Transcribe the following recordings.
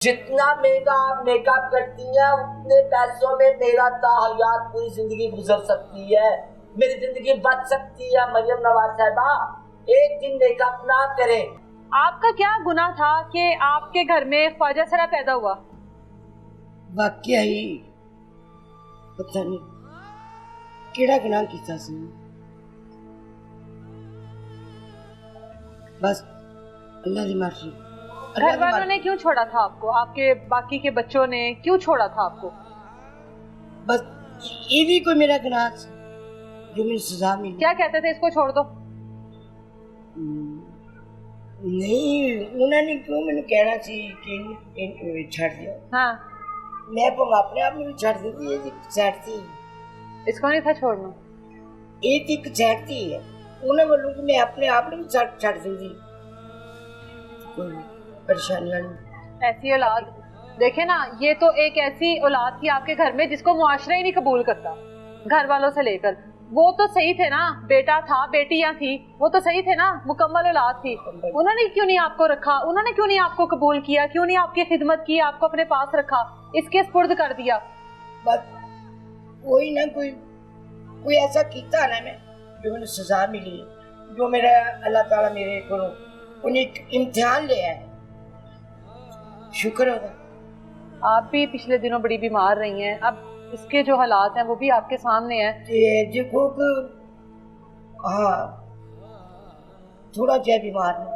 जितना महंगा आप मेकअप करती हैं उतने पैसों में मेरा ताहयात पूरी जिंदगी गुजर सकती है, मेरी जिंदगी बच सकती है। मरियम नवाज साहिबा, एक दिन मेकअप ना करें। आपका क्या गुनाह था कि आपके घर में ख्वाजा सरा पैदा हुआ? वाकया ही पता नहीं केड़ा गुनाह कीता सी, बस अल्लाह की मर्जी। घर वालों ने क्यों छोड़ा था आपको? आपके बाकी के बच्चों ने क्यों छोड़ा था आपको? बस ये भी कोई मेरा गुनाह था जो मेरी सजा मिली। क्या कहते थे इसको छोड़ दो? नहीं, उन्होंने क्यों मैंने कहना सी कि छड़ दिया। हाँ, मैं तो अपने आप में छड़ देती है, छड़ थी इसको नहीं था छोड़ना। एक एक छड़ थी है उन्हें बोलूं कि मैं अपने आप में छड़ दी, कोई परेशानियां नहीं। ऐसी औलाद देखे ना, ये तो एक ऐसी औलाद थी आपके घर में जिसको मुआशरा ही नहीं कबूल करता, घर वालों से लेकर। वो तो सही थे ना, बेटा था बेटियां थी, वो तो सही थे ना, मुकम्मल औलाद थी। उन्होंने क्यों नहीं आपको रखा? उन्होंने क्यों नहीं आपको कबूल किया? क्यों नहीं आपकी खिदमत की, आपको अपने पास रखा, इसके स्पुर्द कर दिया? बस कोई ना कोई ऐसा कीता ना मैं जो मैंने सजा मिली, जो मेरा अल्लाह ताला मेरे को उन्हें इम्तिहान ले आए, शुक्र होगा। आप भी पिछले दिनों बड़ी बीमार रही हैं, अब इसके जो हालात हैं वो भी आपके सामने हैं। देखो हाँ थोड़ा क्या बीमार है,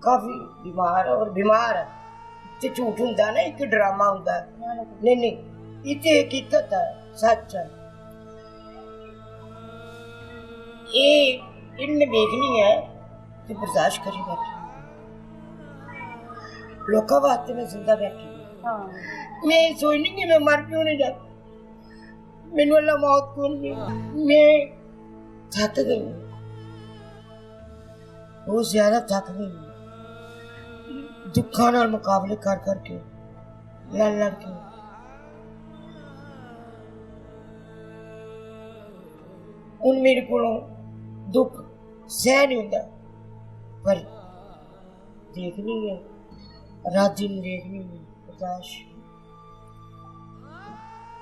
काफी बीमार और बीमार है। इतने झूठ होता ना, एक ड्रामा होता है। नहीं इतने हकीकत है, सच है। ये इनमें देखनी है कि बर्दाश्त करी बैठी, लोका वास्ते में जिंदा बैठी। हाँ। मैं सोचनी कि मैं मर क्यों नहीं जाती, मैनू अल्लाह मौत कौन दी। मैं थक गई, बहुत ज्यादा थक गई, दुखा नाल मुकाबले कर करके, लड़ के। उन मेरे को दुख सह नहीं होता, पर देखनी है, रात दिन देखनी है, बर्दाश्त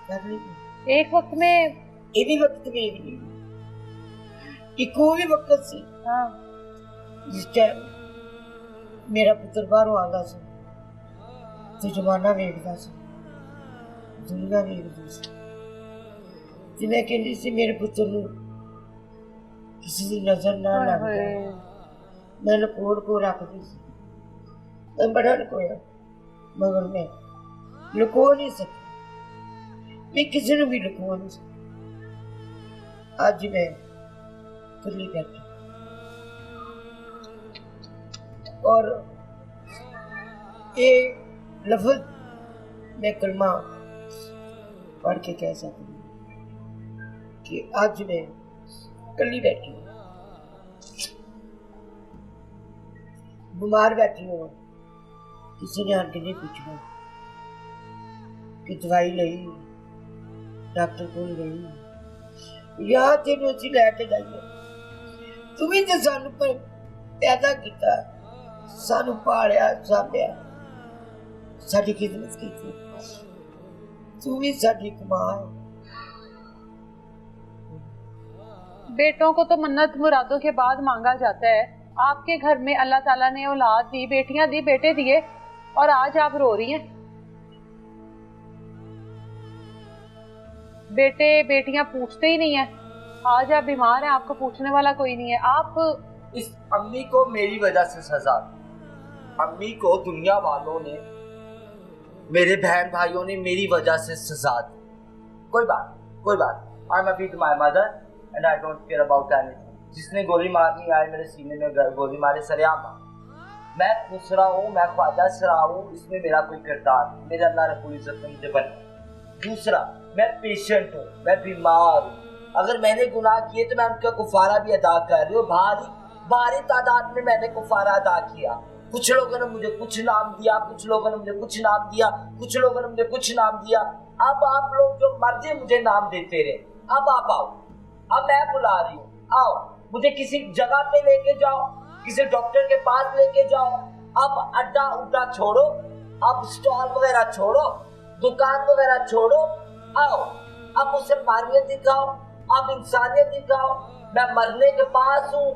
करनी है। एक वक्त में ये भी वक्त में एक वो भी वक्त से हाँ। जिस टाइम मेरा पुत्र बाहरों आंदा सी तो जमाना वेखदा सी, दुनिया वेखदी सी, ते मैं कहंदी सी मेरे पुत्र नूं किसी की नजर ना लग जाए। मैं लकोड़ को रखती सी, मैं बड़ा लकोया, मगर मैं लुको नहीं सकती, मैं किसी ने भी लुको नहीं सकती। आज मैं खुली बैठी और ये लफ्ज मैं कलमा पढ़ के कह सकती हूँ कि आज मैं कली बैठी हूँ, बीमार बैठी हूँ। किसी ने आके नहीं पूछना कि दवाई ली, डॉक्टर को गई या तेन असी लैके जाइए। तुम्हें तो सानू पैदा किया, सानू पालिया साम्भिया, साडी खिदमत की, तू भी साडी कमां है। बेटों को तो मन्नत मुरादों के बाद मांगा जाता है। आपके घर में अल्लाह ताला ने औलाद दी, बेटियां दी, बेटे दिए, और आज आप रो रही हैं। बेटे बेटियां पूछते ही नहीं है, आज आप बीमार हैं, आपको पूछने वाला कोई नहीं है। आप इस अम्मी को मेरी वजह से सजा दी, अम्मी को दुनिया वालों ने, मेरे बहन भाइयों ने मेरी वजह से सजा दी। कोई बात, I am with my mother and I don't care about anything. जिसने गोली मारनी आए मेरे सीने में गोली मारे, सरेआम। मैं खुश रहा हूँ, मैं ख्वाजा सरा हूँ, इसमें मेरा कोई किरदार नहीं, मेरे अल्लाह रब्बुल इज्जत ने मुझे बना। दूसरा, मैं पेशेंट हूँ, मैं बीमार हूँ, अगर मैंने गुनाह किए तो मैं उनका कुफारा भी अदा कर रही हूँ। भारी तादाद में मैंने कुफारा अदा किया। कुछ लोगों ने मुझे कुछ नाम दिया, कुछ लोगों ने मुझे कुछ नाम दिया, कुछ लोगों ने मुझे कुछ नाम दिया। अब आप लोग जो मर्जी मुझे नाम देते रहे, अब आप आओ, अब मैं बुला रही हूँ, आओ मुझे किसी जगह पे लेके जाओ, किसी डॉक्टर के पास लेके जाओ, अब अड्डा उड्डा छोड़ो, अब स्टॉल वगैरह छोड़ो, दुकान वगैरह छोड़ो, आओ अब मुझसे मानियत दिखाओ, अब इंसानियत दिखाओ। मैं मरने के पास हूँ,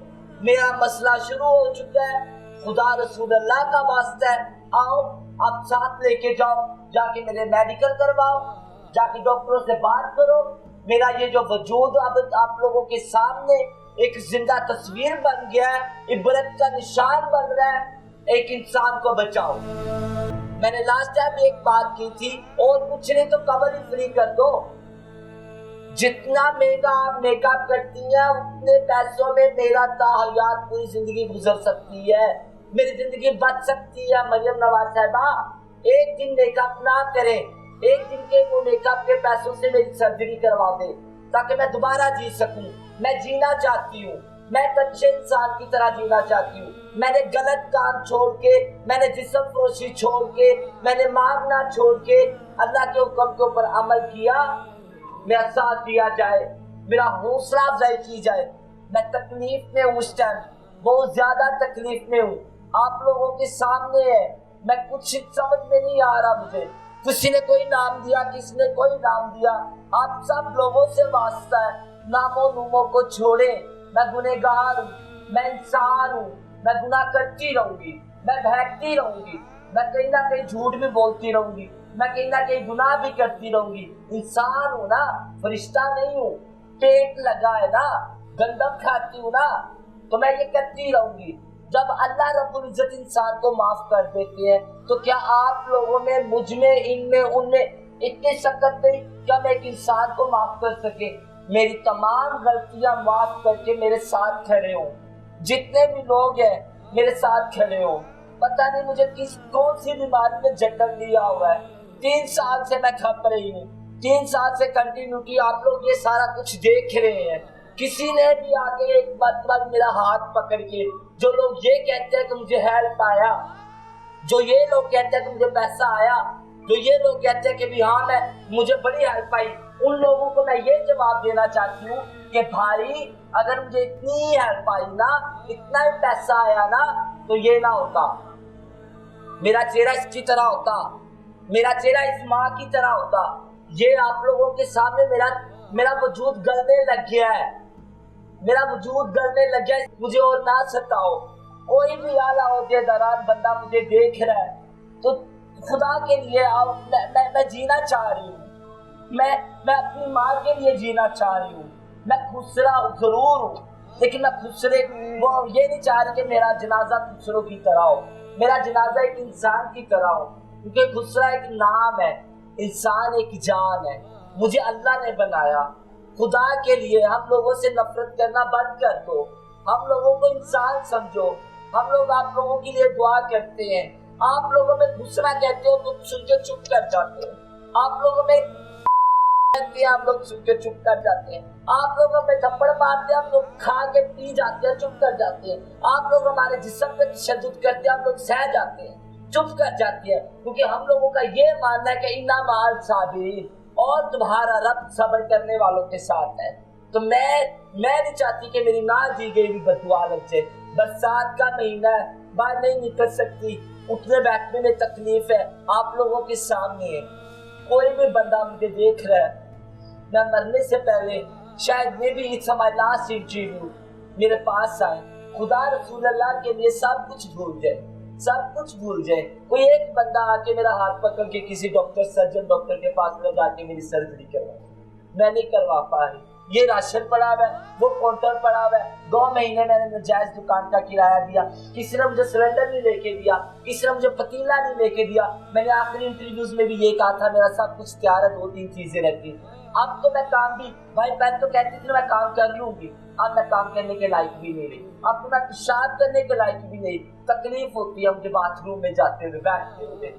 मेरा मसला शुरू हो चुका है, खुदा रसूल अल्लाह का वास्ता है, आओ अब साथ लेके जाओ, जाके मेरे मेडिकल करवाओ, जाके डॉक्टरों से बात करो। मेरा ये जो वजूद अब आप लोगों के सामने एक जिंदा तस्वीर बन गया है, इबरत का निशान बन रहा है, एक इंसान को बचाओ। मैंने लास्ट टाइम एक बात की थी, और कुछ नहीं तो कवर ही फ्री कर दो। जितना महंगा आप मेकअप करती हैं उतने पैसों में मेरा ताहयात पूरी जिंदगी गुजर सकती है, मेरी जिंदगी बच सकती है। मरियम नवाज साहिबा, एक दिन मेकअप ना करें, एक दिन के वो मेकअप के पैसों से मेरी सर्जरी करवा दे ताकि मैं दोबारा जी सकूं। मैं जीना चाहती हूँ, मैं एक अच्छे इंसान की तरह जीना चाहती हूँ। मैंने गलत काम छोड़ के, मैंने जिस्म फरोशी छोड़ के, मैंने मांगना छोड़ के अल्लाह के हुक्म के ऊपर अमल किया। मेरा साथ दिया जाए, मेरा हौसला अफजाई की जाए। मैं तकलीफ में हूँ, उस टाइम बहुत ज्यादा तकलीफ में हूँ, आप लोगों के सामने है, मैं कुछ समझ में नहीं आ रहा मुझे। किसी ने कोई नाम दिया, किसी ने कोई नाम दिया, आप सब लोगों से वास्ता है, नामों नूमों को छोड़े। मैं गुनहगार हूँ, मैं इंसान हूँ, मैं गुनाह करती रहूंगी, मैं बहकती रहूंगी, मैं कहीं ना कहीं झूठ भी बोलती रहूंगी, मैं कहीं ना कहीं गुनाह भी करती रहूंगी। इंसान हूँ ना, फरिश्ता नहीं हूँ, पेट लगा है ना, गंदम खाती हूँ ना, तो मैं ये करती रहूंगी। जब अल्लाह रब्बुल इज्जत इंसान को माफ कर देते हैं तो क्या आप लोगों में, मुझ में, इनमें, उनमें इतनी शक्कत नहीं क्या मैं एक इंसान को माफ कर सके? मेरी तमाम गलतियां माफ करके मेरे साथ खड़े हो, जितने भी लोग हैं मेरे साथ खड़े हो। पता नहीं मुझे कौन सी बीमारी ने जकड़ लिया हुआ है, 3 साल से मैं खप रही हूँ, 3 साल से कंटिन्यूटी आप लोग ये सारा कुछ देख रहे हैं। किसी ने भी आके एक बार मेरा हाथ पकड़ के, जो लोग ये कहते हैं कि मुझे हेल्प आया, जो ये लोग कहते हैं कि मुझे पैसा आया, जो ये लोग कहते हैं कि भी हाँ मैं, मुझे बड़ी हेल्प आई, उन लोगों को मैं ये जवाब देना चाहती हूँ कि भाई अगर मुझे इतनी हेल्प आई ना, इतना ही पैसा आया ना, तो ये ना होता, मेरा चेहरा इसकी तरह होता, मेरा चेहरा इस माँ की तरह होता। ये आप लोगों के सामने मेरा वजूद गलने लग गया है, मेरा वजूद गलने लग गया है। मुझे और ना सताओ, कोई भी आला ओहदेदार बंदा मुझे देख रहा है तो खुदा के लिए आओ, मैं जीना चाह रही हूँ, मैं अपनी माँ के लिए जीना चाह रही हूँ। मैं खुसरा जरूर हूँ, लेकिन मैं खुसरे वो ये नहीं चाह रही कि मेरा जनाजा खुसरों की तरह हो, मेरा जनाजा एक इंसान की तरह हो, क्योंकि खुसरा एक नाम है, इंसान एक जान है। मुझे अल्लाह ने बनाया, खुदा के लिए हम लोगों से नफरत करना बंद कर दो, हम लोगों को इंसान समझो। हम लोग आप लोगों के लिए दुआ करते हैं, आप लोगों में खुसरा कहते हो तो सुन के चुप कर जाते हैं, आप लोगों में कहते हैं हम लोग सुन के चुप कर जाते हैं, आप लोगों में थप्पड़ मारते हैं हम लोग खा के पी जाते हैं, चुप कर जाते हैं, आप लोग हमारे जिस्म पे तशद्दुद करते हैं हम लोग सह जाते हैं, चुप कर जाती है, क्योंकि हम लोगों का ये मानना है कि इन्ना माल साबिर, और तुम्हारा रब सब्र करने वालों के साथ है। तो मैं नहीं चाहती कि मेरी ना दी गई भी बदुआ लग जाए। बरसात का महीना है, बाहर नहीं निकल सकती, उठने बैठने में तकलीफ है, आप लोगों के सामने है, कोई भी बंदा मुझे देख रहा है, मैं मरने से पहले शायद मे भी इट्स माय लास्ट इंटरव्यू, मेरे पास आए, खुदा रसूल अल्लाह के लिए सब कुछ भूल जाए, सब कुछ भूल जाए। कोई एक बंदा आके मेरा हाथ पकड़ के किसी डॉक्टर, सर्जन डॉक्टर के पास ले जाके मेरी सर्जरी करवा, मैं नहीं करवा पा रही। ये राशन पड़ा हुआ है, वो काउंटर पड़ा हुआ है, 2 महीने मैंने नाजायज दुकान का किराया दिया, किसी ने मुझे सिलेंडर नहीं लेके दिया, किसी ने मुझे पतीला नहीं लेके दिया। मैंने आखिरी इंटरव्यूज में भी ये कहा था मेरा सब कुछ तैयार है, 2-3 चीजें रखी। अब तो मैं काम भी, भाई पहले तो कहती थी मैं काम कर लूंगी, अब मैं काम करने के लायक भी नहीं रही, अब तो मैं पेशाब करने के लायक भी नहीं, तकलीफ होती है मुझे बाथरूम में जाते हुए, बैठते हुए।